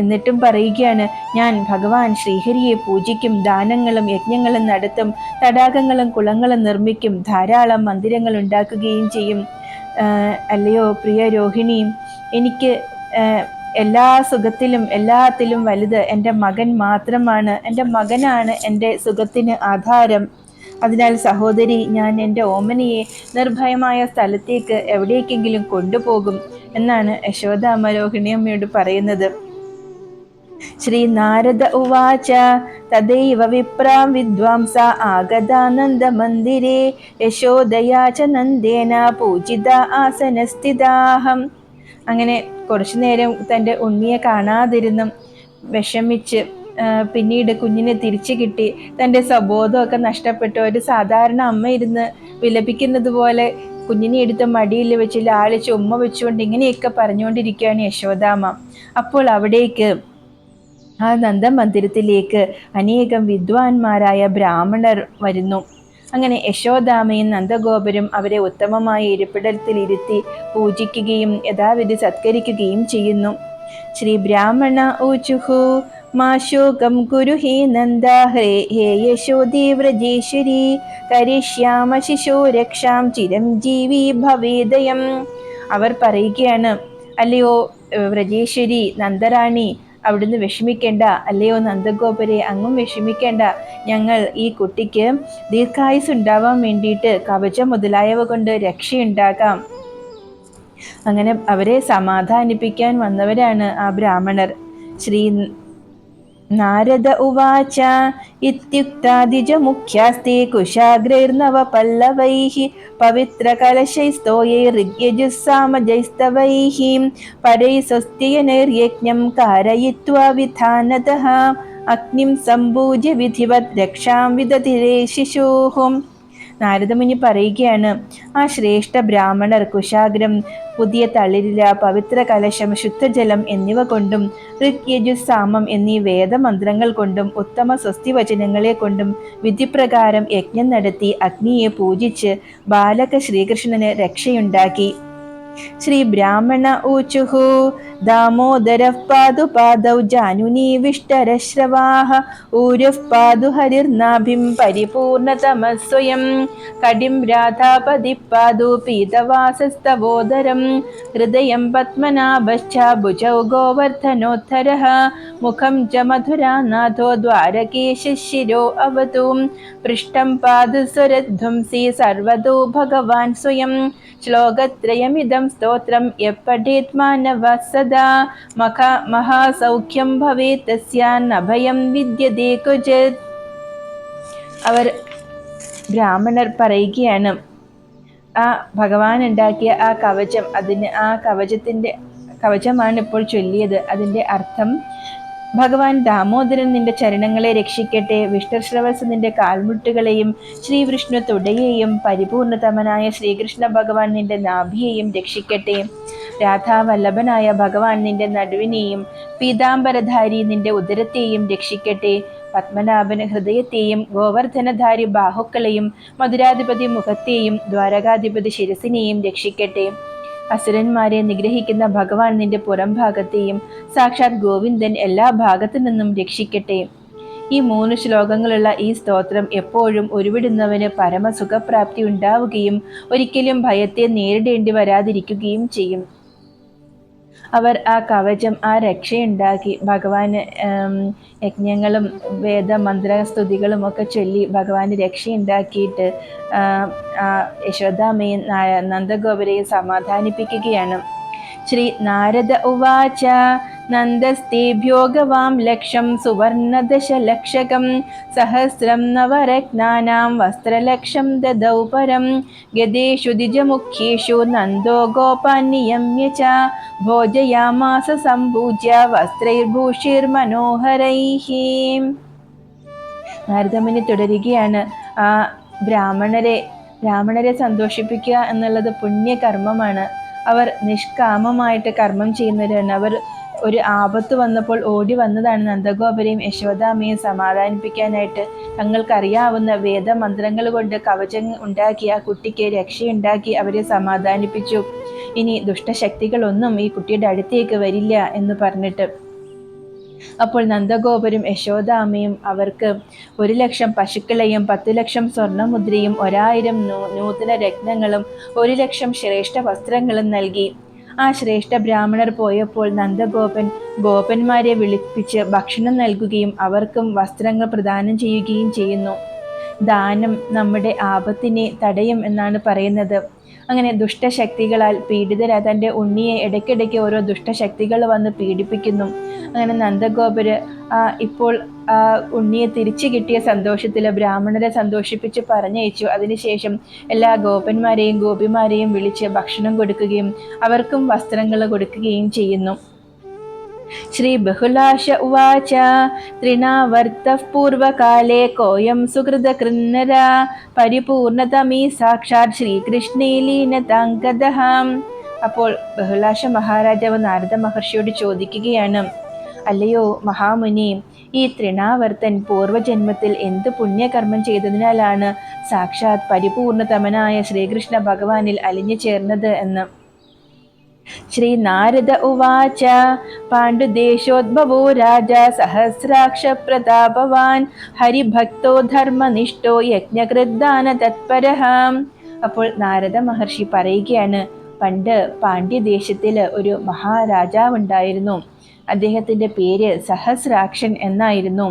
എന്നിട്ടും പറയുകയാണ്, ഞാൻ ഭഗവാൻ ശ്രീഹരിയെ പൂജിക്കും, ദാനങ്ങളും യജ്ഞങ്ങളും നടത്തും, തടാകങ്ങളും കുളങ്ങളും നിർമ്മിക്കും, ധാരാളം മന്ദിരങ്ങൾ ഉണ്ടാക്കുകയും ചെയ്യും. അല്ലയോ പ്രിയ രോഹിണി, എനിക്ക് എല്ലാ സുഖത്തിലും എല്ലാത്തിലും വലുത് എൻ്റെ മകൻ മാത്രമാണ്. എൻ്റെ മകനാണ് എൻ്റെ സുഖത്തിന് ആധാരം. അതിനാൽ സഹോദരി, ഞാൻ എൻ്റെ ഓമനയെ നിർഭയമായ സ്ഥലത്തേക്ക് എവിടേക്കെങ്കിലും കൊണ്ടുപോകും എന്നാണ് യശോദാമ്മ രോഹിണിയമ്മയോട് പറയുന്നത്. ശ്രീ നാരദ ഉവാച തദൈവ വിപ്രാം വിദ്വാംസ ആഗതാനന്ദ മന്ദിരേ യശോദയാ ച നന്ദേന പൂജിത ആസനസ്ഥിതാഹം. അങ്ങനെ കുറച്ചു നേരം തൻ്റെ ഉണ്ണിയെ കാണാതിരുന്നും വിഷമിച്ച് പിന്നീട് കുഞ്ഞിനെ തിരിച്ചു കിട്ടി. തൻ്റെ സ്വബോധമൊക്കെ നഷ്ടപ്പെട്ടു. ഒരു സാധാരണ അമ്മ ഇരുന്ന് വിലപിക്കുന്നത് പോലെ കുഞ്ഞിനെ എടുത്ത് മടിയിൽ വെച്ച് ലാളിച്ച് ഉമ്മ വെച്ചുകൊണ്ട് ഇങ്ങനെയൊക്കെ പറഞ്ഞുകൊണ്ടിരിക്കുകയാണ് യശോദാമ്മ. അപ്പോൾ അവിടേക്ക് ആ നന്ദമന്ദിരത്തിലേക്ക് അനേകം വിദ്വാൻമാരായ ബ്രാഹ്മണർ വരുന്നു. അങ്ങനെ യശോദാമയും നന്ദഗോപരും അവരെ ഉത്തമമായ ഇരിപ്പിടത്തിലിരുത്തി പൂജിക്കുകയും യഥാവിധി സത്കരിക്കുകയും ചെയ്യുന്നു. ശ്രീ ബ്രാഹ്മണ ഊചുഹു മാ ശോകം കുരു ഹേ നന്ദ ഹേ യശോദേ വ്രജേശ്വരി കരിഷ്യാമ ശിശോ രക്ഷാം ചിരഞ്ജീവി ഭവേദയം. അവർ പറയുകയാണ്, അല്ലയോ വ്രജേശ്വരി നന്ദറാണി, അവിടുന്ന് വിഷമിക്കേണ്ട. അല്ലയോ നന്ദഗോപരെ, അങ്ങും വിഷമിക്കേണ്ട. ഞങ്ങൾ ഈ കുട്ടിക്ക് ദീർഘായുസ് ഉണ്ടാവാൻ വേണ്ടിയിട്ട് കവചം മുതലായവ കൊണ്ട് രക്ഷയുണ്ടാകാം. അങ്ങനെ അവരെ സമാധാനിപ്പിക്കാൻ വന്നവരാണ് ആ ബ്രാഹ്മണർ. ശ്രീ നാരദ ഉവാച ഇത്യുക്താദിജ മുഖ്യാസ്തേ കുശാഗ്രൈർനവ പല്ലവൈഃ പവിത്രകലശൈസ്തോയൈ ഋഗ്യജുസ്സാമജൈസ്തവൈഃ പരൈസ്വസ്ത്യയനൈർയജ്ഞം കാരയിത്വാ വിധാനതഃ അഗ്നിം സംപൂജ്യ വിധിവത് രക്ഷാം വിദധിരേ ശിശൂഃ. നാരദമുനി പറയുകയാണ്, ആ ശ്രേഷ്ഠ ബ്രാഹ്മണർ കുശാഗ്രം, പുതിയ തളിരില, പവിത്ര കലശം, ശുദ്ധജലം എന്നിവ കൊണ്ടും ഋഗ്യജുസാമം എന്നീ വേദമന്ത്രങ്ങൾ കൊണ്ടും ഉത്തമ സ്വസ്തിവചനങ്ങളെ കൊണ്ടും വിധിപ്രകാരം യജ്ഞം നടത്തി അഗ്നിയെ പൂജിച്ച് ബാലക ശ്രീകൃഷ്ണന് രക്ഷയുണ്ടാക്കി. ശ്രീ ബ്രാഹ്മണ ഊചുഹു ദാമോദരഃ പാദു പാദൗ ജാനുനീവിഷ്ടരശ്രവാഃ ഊരുഃ പാദു ഹരിർനാഭിം പരിപൂർണതമസ്വയം കടിം രാധാപതി പാദു പീതവാസസ്തവോദരം ഹൃദയം പത്മനാഭശ്ച ഭുജൗ ഗോവർദ്ധനോദ്ധരഃ മുഖം ച മധുരാനാഥോ ദ്വാരകീശിരോ അവതു പൃഷ്ഠം പാദു സ്വരധ്വംസി സർവതോ ഭഗവാൻ സ്വയം. ശ്ലോകത്രയമിദം സ്തോത്രം യപ്പഠേത് മാനവഃ സദാ മഹാസൗഖ്യം ഭവേത് തസ്യാന്നഭയം വിദ്യതേ ക്വചിത്. അവർ ബ്രാഹ്മണർ പറയുകയാണ്, ആ ഭഗവാൻ ഉണ്ടാക്കിയ ആ കവചം, ആ കവചമാണ് ഇപ്പോൾ ചൊല്ലിയത്. അതിൻ്റെ അർത്ഥം, ഭഗവാൻ ദാമോദരൻ നിന്റെ ചരണങ്ങളെ രക്ഷിക്കട്ടെ, വിഷ്ണുശ്രവസ് നിന്റെ കാൽമുട്ടുകളെയും ശ്രീവിഷ്ണു തുടയെയും പരിപൂർണതമനായ ശ്രീകൃഷ്ണ ഭഗവാൻ നിന്റെ നാഭിയെയും രക്ഷിക്കട്ടെ. രാധാവല്ലഭനായ ഭഗവാൻ നിന്റെ നടുവിനെയും പീതാംബരധാരി നിന്റെ ഉദരത്തെയും രക്ഷിക്കട്ടെ. പത്മനാഭന് ഹൃദയത്തെയും ഗോവർദ്ധനധാരി ബാഹുക്കളെയും മധുരാധിപതി മുഖത്തെയും ദ്വാരകാധിപതി ശിരസിനെയും രക്ഷിക്കട്ടെ. അസുരന്മാരെ നിഗ്രഹിക്കുന്ന ഭഗവാൻ നിന്റെ പുറം ഭാഗത്തെയും സാക്ഷാത് ഗോവിന്ദൻ എല്ലാ ഭാഗത്തു നിന്നും രക്ഷിക്കട്ടെ. ഈ 3 ശ്ലോകങ്ങളുള്ള ഈ സ്തോത്രം എപ്പോഴും ഉരുവിടുന്നവന് പരമസുഖപ്രാപ്തി ഉണ്ടാവുകയും ഒരിക്കലും ഭയത്തെ നേരിടേണ്ടി വരാതിരിക്കുകയും ചെയ്യും. അവർ ആ കവചം, ആ രക്ഷയുണ്ടാക്കി ഭഗവാന് യജ്ഞങ്ങളും വേദമന്ത്രസ്തുതികളും ഒക്കെ ചൊല്ലി ഭഗവാന് രക്ഷയുണ്ടാക്കിയിട്ട് യശോദാമ്മയും നന്ദഗോപരെയും സമാധാനിപ്പിക്കുകയാണ്. ശ്രീ നാരദ ഉവാച നന്ദസ്തേഭ്യോ ഗവാം ലക്ഷം സുവർണദശലക്ഷകം സഹസ്രം നവരത്നാനാം വസ്ത്രലക്ഷം ദദൗ പരം ഗദേഷു ദ്വിജമുഖ്യേഷു നന്ദോ ഗോപാൻ നിയമ്യ ച ഭോജയാമാസ സംപൂജ്യ വസ്ത്രൈർഭൂഷിർമനോഹരൈഃ. നാരദമുനി തുടരുകയാണ്, ആ ബ്രാഹ്മണരെ സന്തോഷിപ്പിക്കുക എന്നുള്ളത് പുണ്യകർമ്മമാണ്. അവർ നിഷ്കാമമായിട്ട് കർമ്മം ചെയ്യുന്നവരാണ്. അവർ ഒരു ആപത്ത് വന്നപ്പോൾ ഓടി വന്നതാണ് നന്ദഗോപരെയും യശോദാമ്മയും സമാധാനിപ്പിക്കാനായിട്ട്. തങ്ങൾക്കറിയാവുന്ന വേദമന്ത്രങ്ങൾ കൊണ്ട് കവചം ഉണ്ടാക്കി ആ കുട്ടിക്ക് രക്ഷയുണ്ടാക്കി അവരെ സമാധാനിപ്പിച്ചു. ഇനി ദുഷ്ടശക്തികളൊന്നും ഈ കുട്ടിയുടെ അടുത്തേക്ക് വരില്ല എന്ന് പറഞ്ഞിട്ട്. അപ്പോൾ നന്ദഗോപരും യശോദാമ്മയും അവർക്ക് 1,00,000 പശുക്കളെയും 10,00,000 സ്വർണ്ണമുദ്രയും 1000 നൂതന രത്നങ്ങളും 1,00,000 ശ്രേഷ്ഠ വസ്ത്രങ്ങളും നൽകി. ആ ശ്രേഷ്ഠ ബ്രാഹ്മണർ പോയപ്പോൾ നന്ദഗോപൻ ഗോപന്മാരെ വിളിപ്പിച്ച് ഭക്ഷണം നൽകുകയും അവർക്കും വസ്ത്രങ്ങൾ പ്രദാനം ചെയ്യുകയും ചെയ്യുന്നു. ദാനം നമ്മുടെ ആപത്തിനെ തടയും എന്നാണ് പറയുന്നത്. അങ്ങനെ ദുഷ്ടശക്തികളാൽ പീഡിതരായ തൻ്റെ ഉണ്ണിയെ ഇടയ്ക്കിടയ്ക്ക് ഓരോ ദുഷ്ടശക്തികൾ വന്ന് പീഡിപ്പിക്കുന്നു. അങ്ങനെ നന്ദഗോപര് ഇപ്പോൾ ഉണ്ണിയെ തിരിച്ചു കിട്ടിയ സന്തോഷത്തിൽ ബ്രാഹ്മണരെ സന്തോഷിപ്പിച്ച് പറഞ്ഞയച്ചു. അതിനുശേഷം എല്ലാ ഗോപന്മാരെയും ഗോപിമാരെയും വിളിച്ച് ഭക്ഷണം കൊടുക്കുകയും അവർക്കും വസ്ത്രങ്ങൾ കൊടുക്കുകയും ചെയ്യുന്നു. श्रीबहुलाश उवाच तृणावर्तः पूर्वकाले कोऽयं सुहृदकृन्नरा പരിപൂർണതമീ സാക്ഷാത് ശ്രീകൃഷ്ണേ ലീനതാംഗതഃ. അപ്പോൾ ബഹുലാശ മഹാരാജാവ് നാരദ മഹർഷിയോട് ചോദിക്കുകയാണ്, അല്ലയോ മഹാമുനി, ഈ തൃണാവർത്തൻ പൂർവജന്മത്തിൽ എന്ത് പുണ്യകർമ്മം ചെയ്തതിനാലാണ് സാക്ഷാത് പരിപൂർണതമനായ ശ്രീകൃഷ്ണ ഭഗവാനിൽ അലിഞ്ഞു ചേർന്നത് എന്ന്. ശ്രീനാരദ ഉവാച പാണ്ഡുദേശോദ്ഭവോ രാജാ സഹസ്രാക്ഷ പ്രതാപവാൻ ഹരിഭക്തോ ധർമ്മനിഷ്ഠോ യജ്ഞകൃദ്ദാന തത്പരഃ. അപ്പോൾ നാരദ മഹർഷി പറയുകയാണ്, പണ്ട് പാണ്ഡ്യദേശത്തില് ഒരു മഹാരാജാവുണ്ടായിരുന്നു. അദ്ദേഹത്തിൻ്റെ പേര് സഹസ്രാക്ഷൻ എന്നായിരുന്നു.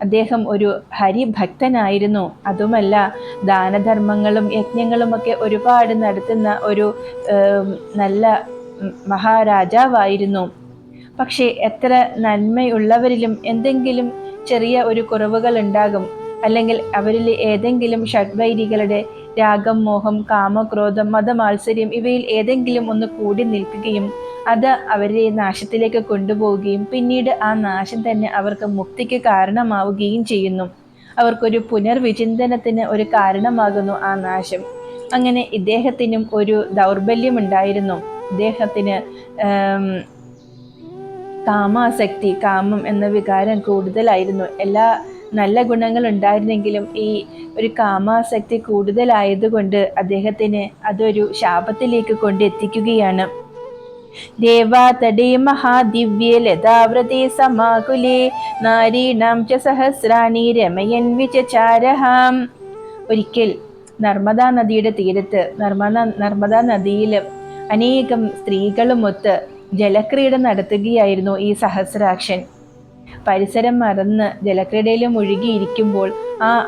അദ്ദേഹം ഒരു ഹരിഭക്തനായിരുന്നു. അതുമല്ല, ദാനധർമ്മങ്ങളും യജ്ഞങ്ങളുമൊക്കെ ഒരുപാട് നടത്തുന്ന ഒരു നല്ല മഹാരാജാവായിരുന്നു. പക്ഷേ എത്ര നന്മയുള്ളവരിലും എന്തെങ്കിലും ചെറിയ ഒരു കുറവുകൾ ഉണ്ടാകും. അല്ലെങ്കിൽ അവരിൽ ഏതെങ്കിലും ഷഡ്വൈരികളുടെ രാഗം, മോഹം, കാമക്രോധം, മതമാത്സര്യം ഇവയിൽ ഏതെങ്കിലും ഒന്ന് കൂടി നിൽക്കുകയും അത് അവരെ നാശത്തിലേക്ക് കൊണ്ടുപോവുകയും പിന്നീട് ആ നാശം തന്നെ അവർക്ക് മുക്തിക്ക് കാരണമാവുകയും ചെയ്യുന്നു. അവർക്കൊരു പുനർവിചിന്തനത്തിന് ഒരു കാരണമാകുന്നു ആ നാശം. അങ്ങനെ ഇദ്ദേഹത്തിനും ഒരു ദൗർബല്യമുണ്ടായിരുന്നു. ഇദ്ദേഹത്തിന് കാമാസക്തി, കാമം എന്ന വികാരം കൂടുതലായിരുന്നു. എല്ലാ നല്ല ഗുണങ്ങൾ ഉണ്ടായിരുന്നെങ്കിലും ഈ ഒരു കാമാസക്തി കൂടുതലായതുകൊണ്ട് അദ്ദേഹത്തിന് അതൊരു ശാപത്തിലേക്ക് കൊണ്ടെത്തിക്കുകയാണ്. ദേവാതടേ മഹാദിവ്യേ ലതാവ്രതേ സമാകുലേ നാരീണാം ച സഹസ്രാണി രമയൻ വിചചാരഃ. ഒരിക്കൽ നർമ്മദാ നദിയുടെ തീരത്ത്, നർമ്മദാ നദിയിൽ അനേകം സ്ത്രീകളുമൊത്ത് ജലക്രീഡ നടത്തുകയായിരുന്നു ഈ സഹസ്രാക്ഷൻ. പരിസരം മറന്ന് ജലക്രീഡയിൽ മുഴുകിയിരിക്കുമ്പോൾ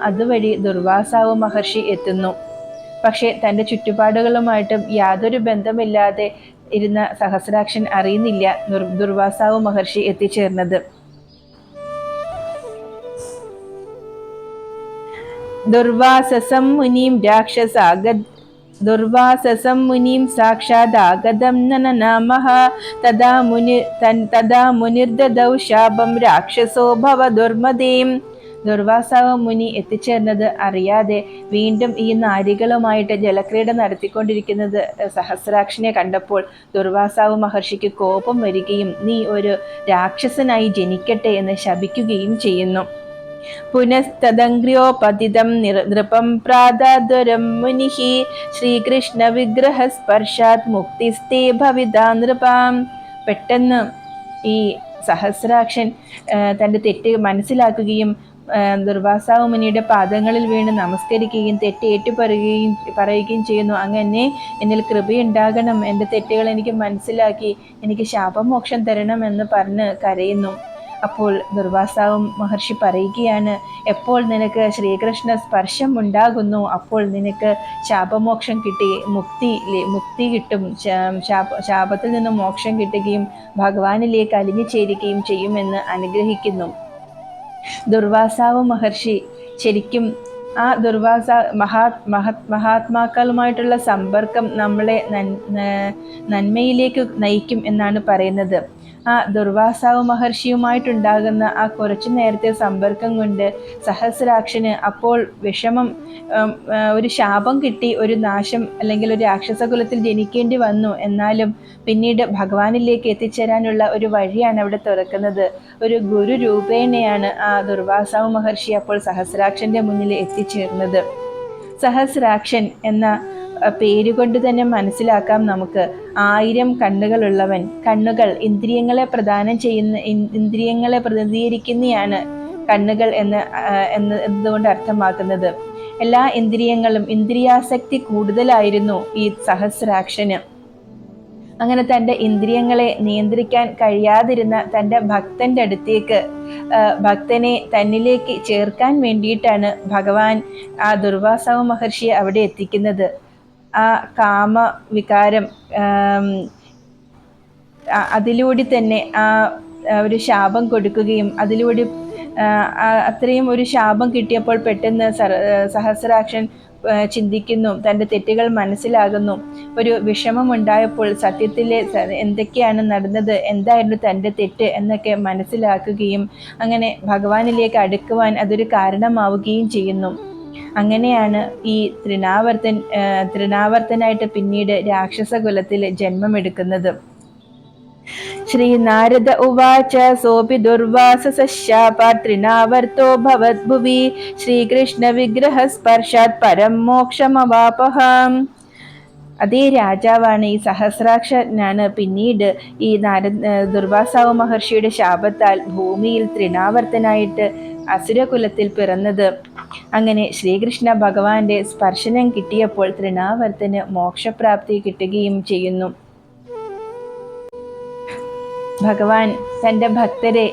അതുവഴി ദുർവാസാവ് മഹർഷി എത്തുന്നു. പക്ഷേ തൻ്റെ ചുറ്റുപാടുകളുമായിട്ടും യാതൊരു ബന്ധമില്ലാതെ ഇരുന്ന സഹസ്രാക്ഷൻ അറിയുന്നില്ല ദുർവാസാവ് മഹർഷി എത്തിച്ചേർന്നത്. ദുർവാസസം മുനിം സാക്ഷാദാഗതം നനാമഃ തദാ മുനിർദദൗ ശാപം രാക്ഷസോ ഭവ ദുർമതീം. ദുർവാസാവ് മുനി എത്തിച്ചേർന്നത് അറിയാതെ വീണ്ടും ഈ നാരികളുമായിട്ട് ജലക്രീഡ നടത്തിക്കൊണ്ടിരിക്കുന്നത് സഹസ്രാക്ഷനെ കണ്ടപ്പോൾ ദുർവാസാവ് മഹർഷിക്ക് കോപം വരികയും നീ ഒരു രാക്ഷസനായി ജനിക്കട്ടെ എന്ന് ശപിക്കുകയും ചെയ്യുന്നു. പുനസ്തദംഗ്ര്യോപതിതം നൃപം പ്രാദാദ്വരം മുനിഃ ശ്രീകൃഷ്ണ വിഗ്രഹ സ്പർശാത് മുക്തിസ്തേ ഭവിതാ നൃപാം. പെട്ടെന്ന് ഈ സഹസ്രാക്ഷൻ തൻ്റെ തെറ്റ് മനസ്സിലാക്കുകയും ദുർവാസാവ് മുനിയുടെ പാദങ്ങളിൽ വീണ് നമസ്കരിക്കുകയും തെറ്റ് പറയുകയും ചെയ്യുന്നു. അങ്ങനെ എന്നിൽ കൃപയുണ്ടാകണം, എൻ്റെ തെറ്റുകൾ എനിക്ക് മനസ്സിലാക്കി എനിക്ക് ശാപമോക്ഷം തരണം എന്ന് പറഞ്ഞ് കരയുന്നു. അപ്പോൾ ദുർവാസാവ് മഹർഷി പറയുകയാണ്, എപ്പോൾ നിനക്ക് ശ്രീകൃഷ്ണ സ്പർശം ഉണ്ടാകുന്നു അപ്പോൾ നിനക്ക് ശാപമോക്ഷം കിട്ടി മുക്തി കിട്ടും, ശാപത്തിൽ നിന്ന് മോക്ഷം കിട്ടുകയും ഭഗവാനിലേക്ക് അലിഞ്ഞു ചേരുകയും ചെയ്യുമെന്ന് അനുഗ്രഹിക്കുന്നു. ദുർവാസാവ് മഹർഷി ശരിക്കും ആ മഹാത്മാക്കളുമായിട്ടുള്ള സമ്പർക്കം നമ്മളെ നന്മയിലേക്ക് നയിക്കും എന്നാണ് പറയുന്നത്. ആ ദുർവാസാവ് മഹർഷിയുമായിട്ടുണ്ടാകുന്ന ആ കുറച്ചു നേരത്തെ സമ്പർക്കം കൊണ്ട് സഹസ്രാക്ഷന് അപ്പോൾ വിഷമം, ഒരു ശാപം കിട്ടി, ഒരു നാശം അല്ലെങ്കിൽ ഒരു രാക്ഷസകുലത്തിൽ ജനിക്കേണ്ടി വന്നു. എന്നാലും പിന്നീട് ഭഗവാനിലേക്ക് എത്തിച്ചേരാനുള്ള ഒരു വഴിയാണ് അവിടെ തുറക്കുന്നത്. ഒരു ഗുരു രൂപേണയാണ് ആ ദുർവാസാവ് മഹർഷി അപ്പോൾ സഹസ്രാക്ഷന്റെ മുന്നിൽ എത്തിച്ചേർന്നത്. സഹസ്രാക്ഷൻ എന്ന പേരുകൊണ്ട് തന്നെ മനസ്സിലാക്കാം നമുക്ക് 1000 കണ്ണുകളുള്ളവൻ. കണ്ണുകൾ ഇന്ദ്രിയങ്ങളെ ഇന്ദ്രിയങ്ങളെ പ്രതിനിധീകരിക്കുന്നതാണ് കണ്ണുകൾ എന്നതുകൊണ്ട് അർത്ഥമാക്കുന്നത്. എല്ലാ ഇന്ദ്രിയങ്ങളും ഇന്ദ്രിയാസക്തി കൂടുതലായിരുന്നു ഈ സഹസ്രാക്ഷന്. അങ്ങനെ തൻ്റെ ഇന്ദ്രിയങ്ങളെ നിയന്ത്രിക്കാൻ കഴിയാതിരുന്ന തൻ്റെ ഭക്തൻ്റെ അടുത്തേക്ക്, ഭക്തനെ തന്നിലേക്ക് ചേർക്കാൻ വേണ്ടിയിട്ടാണ് ഭഗവാൻ ആ ദുർവാസാവ് മഹർഷിയെ അവിടെ എത്തിക്കുന്നത്. ആ കാമവികാരം അതിലൂടെ തന്നെ ഒരു ശാപം കൊടുക്കുകയും അതിലൂടെ അത്രയും ഒരു ശാപം കിട്ടിയപ്പോൾ പെട്ടെന്ന് സഹസ്രാക്ഷൻ ചിന്തിക്കുന്നു, തൻ്റെ തെറ്റുകൾ മനസ്സിലാകുന്നു. ഒരു വിഷമമുണ്ടായപ്പോൾ സത്യത്തിൽ എന്തൊക്കെയാണ് നടന്നത്, എന്തായിരുന്നു തൻ്റെ തെറ്റ് എന്നൊക്കെ മനസ്സിലാക്കുകയും അങ്ങനെ ഭഗവാനിലേക്ക് അടുക്കുവാൻ അതൊരു കാരണമാവുകയും ചെയ്യുന്നു. അങ്ങനെയാണ് ഈ തൃണാവർത്തനായിട്ട് പിന്നീട് രാക്ഷസ കുലത്തിൽ ജന്മമെടുക്കുന്നത്. ശ്രീനാരദ ഉവാച സോപി ദുർവാസസശാപാത് തൃണാവർത്തോ ഭവദ്ഭുവി ശ്രീകൃഷ്ണ വിഗ്രഹ സ്പർശാത് പരം മോക്ഷമവാപഹാം. അതേ രാജാവാണ്, ഈ സഹസ്രാക്ഷനാണ് പിന്നീട് ഈ ദുർവാസാവ് മഹർഷിയുടെ ശാപത്താൽ ഭൂമിയിൽ തൃണാവർത്തനായിട്ട് അസുരകുലത്തിൽ പിറന്നത്. അങ്ങനെ ശ്രീകൃഷ്ണ ഭഗവാന്റെ സ്പർശനം കിട്ടിയപ്പോൾ തൃണാവർത്തന് മോക്ഷപ്രാപ്തി കിട്ടുകയും ചെയ്യുന്നു. ഭഗവാൻ തൻ്റെ ഭക്തരെ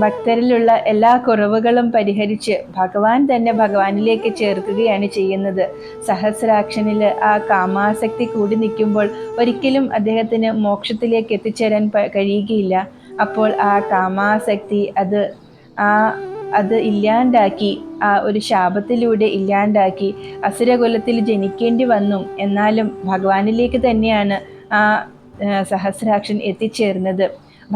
ഭക്തരിലുള്ള എല്ലാ കുറവുകളും പരിഹരിച്ച് ഭഗവാൻ തന്നെ ഭഗവാനിലേക്ക് ചേർക്കുകയാണ് ചെയ്യുന്നത്. സഹസ്രാക്ഷനിൽ ആ കാമാസക്തി കൂടി നിൽക്കുമ്പോൾ ഒരിക്കലും അദ്ദേഹത്തിന് മോക്ഷത്തിലേക്ക് എത്തിച്ചേരാൻ കഴിയുകയില്ല. അപ്പോൾ ആ കാമാസക്തി അത് ഇല്ലാണ്ടാക്കി, ആ ഒരു ശാപത്തിലൂടെ ഇല്ലാണ്ടാക്കി അസുരകുലത്തിൽ ജനിക്കേണ്ടി വന്നു. എന്നാലും ഭഗവാനിലേക്ക് തന്നെയാണ് ആ സഹസ്രാക്ഷൻ എത്തിച്ചേർന്നത്.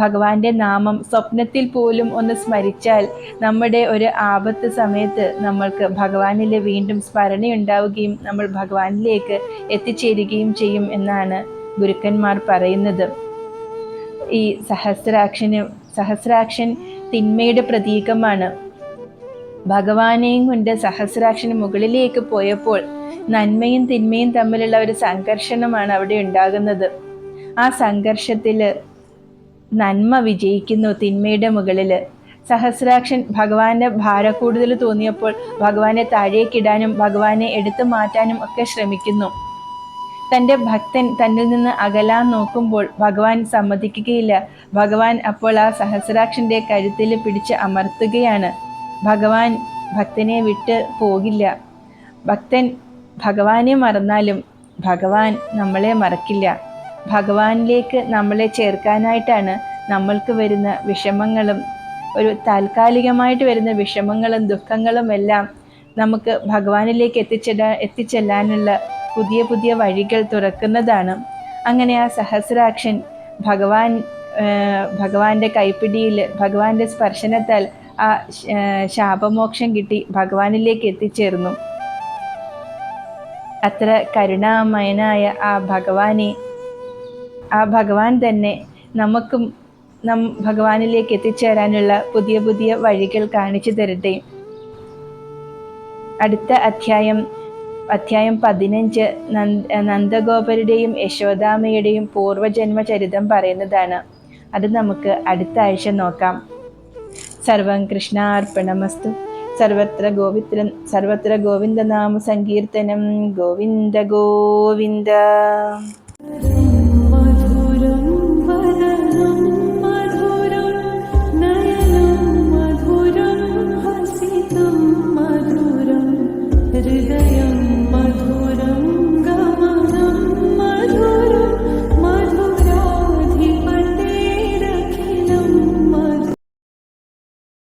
ഭഗവാന്റെ നാമം സ്വപ്നത്തിൽ പോലും ഒന്ന് സ്മരിച്ചാൽ നമ്മുടെ ഒരു ആപത്ത് സമയത്ത് നമ്മൾക്ക് ഭഗവാനിൽ വീണ്ടും സ്മരണയുണ്ടാവുകയും നമ്മൾ ഭഗവാനിലേക്ക് എത്തിച്ചേരുകയും ചെയ്യും എന്നാണ് ഗുരുക്കന്മാർ പറയുന്നത്. ഈ സഹസ്രാക്ഷൻ തിന്മയുടെ പ്രതീകമാണ്. ഭഗവാനെയും കൊണ്ട് സഹസ്രാക്ഷന് മുകളിലേക്ക് പോയപ്പോൾ നന്മയും തിന്മയും തമ്മിലുള്ള ഒരു സംഘർഷണമാണ് അവിടെ ഉണ്ടാകുന്നത്. ആ സംഘർഷത്തിൽ നന്മ വിജയിക്കുന്നു തിന്മയുടെ മുകളിൽ. സഹസ്രാക്ഷൻ ഭഗവാന്റെ ഭാരക്കൂടുതൽ തോന്നിയപ്പോൾ ഭഗവാനെ താഴേക്കിടാനും ഭഗവാനെ എടുത്തു മാറ്റാനും ഒക്കെ ശ്രമിക്കുന്നു. തൻ്റെ ഭക്തൻ തന്നിൽ നിന്ന് അകലാൻ നോക്കുമ്പോൾ ഭഗവാൻ സമ്മതിക്കുകയില്ല. ഭഗവാൻ അപ്പോൾ ആ സഹസ്രാക്ഷന്റെ കഴുത്തിൽ പിടിച്ച് അമർത്തുകയാണ്. ഭഗവാൻ ഭക്തനെ വിട്ട് പോകില്ല. ഭക്തൻ ഭഗവാനെ മറന്നാലും ഭഗവാൻ നമ്മളെ മറക്കില്ല. ഭഗവാനിലേക്ക് നമ്മളെ ചേർക്കാനായിട്ടാണ് നമ്മൾക്ക് വരുന്ന വിഷമങ്ങളും, ഒരു താൽക്കാലികമായിട്ട് വരുന്ന വിഷമങ്ങളും ദുഃഖങ്ങളും എല്ലാം നമുക്ക് ഭഗവാനിലേക്ക് എത്തിച്ചെല്ലാനുള്ള പുതിയ പുതിയ വഴികൾ തുറക്കുന്നതാണ്. അങ്ങനെ ആ സഹസ്രാക്ഷൻ ഭഗവാന്റെ കൈപ്പിടിയിൽ, ഭഗവാന്റെ സ്പർശനത്താൽ ആ ശാപമോക്ഷം കിട്ടി ഭഗവാനിലേക്ക് എത്തിച്ചേർന്നു. അത്ര കരുണാമയനായ ആ ഭഗവാൻ തന്നെ നമുക്കും ഭഗവാനിലേക്ക് എത്തിച്ചേരാനുള്ള പുതിയ പുതിയ വഴികൾ കാണിച്ചു തരട്ടെ. അടുത്ത അധ്യായം 15 നന്ദഗോപരുടെയും യശോദാമയുടെയും പൂർവജന്മ ചരിതം പറയുന്നതാണ്. അത് നമുക്ക് അടുത്ത ആഴ്ച നോക്കാം. സർവം കൃഷ്ണാർപ്പണമസ്തു. സർവത്ര ഗോവിന്ദനാമ സങ്കീർത്തനം. ഗോവിന്ദ ഗോവിന്ദ.